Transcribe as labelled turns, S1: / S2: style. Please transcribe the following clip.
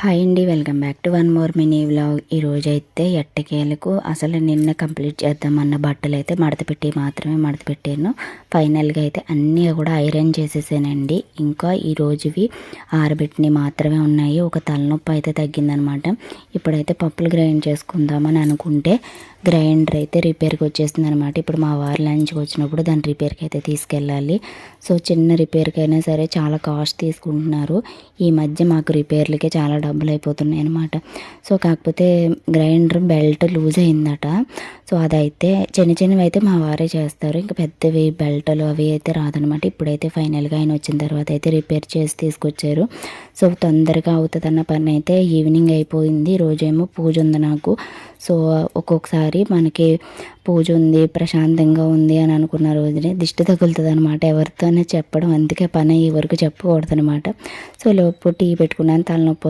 S1: Hi అండి, welcome back to one more mini vlog. ఈరోజైతే ఎట్టకేలకు అసలు నిన్న కంప్లీట్ చేద్దామన్న బట్టలు అయితే మడత పెట్టాను. ఫైనల్గా అయితే అన్నీ కూడా ఐరన్ చేసేసానండి. ఇంకా ఈరోజువి ఆరబెట్టినవి మాత్రమే ఉన్నాయి. ఒక తలనొప్పి అయితే తగ్గిందనమాట. ఇప్పుడైతే పప్పులు గ్రైండ్ చేసుకుందామని అనుకుంటే గ్రైండర్ అయితే రిపేర్కి వచ్చేసింది అనమాట. ఇప్పుడు మా వారు లంచ్కి వచ్చినప్పుడు దాని రిపేర్కి అయితే తీసుకెళ్ళాలి. సో చిన్న రిపేర్కి అయినా సరే చాలా కాస్ట్ తీసుకుంటున్నారు. ఈ మధ్య మాకు రిపేర్లకే చాలా డబ్బులు అయిపోతున్నాయి అనమాట. సో కాకపోతే గ్రైండర్ బెల్ట్ లూజ్ అయిందట. సో అదైతే చిన్నవి అయితే మా వారే చేస్తారు. ఇంకా పెద్దవి బెల్ట్లు అవి అయితే రాదనమాట. ఇప్పుడైతే ఫైనల్గా ఆయన వచ్చిన తర్వాత అయితే రిపేర్ చేసి తీసుకొచ్చారు. సో తొందరగా అవుతుందన్న పని అయితే ఈవినింగ్ అయిపోయింది. రోజేమో పూజ ఉంది నాకు. సో ఒక్కొక్కసారి మనకి పూజ ఉంది, ప్రశాంతంగా ఉంది అని అనుకున్న రోజునే దిష్టి తగులుతుంది అనమాట. ఎవరితోనే చెప్పడం, అందుకే పని ఈ వరకు చెప్పకూడదు అనమాట. సో లోపు టీ పెట్టుకున్నాను, తలనొప్పి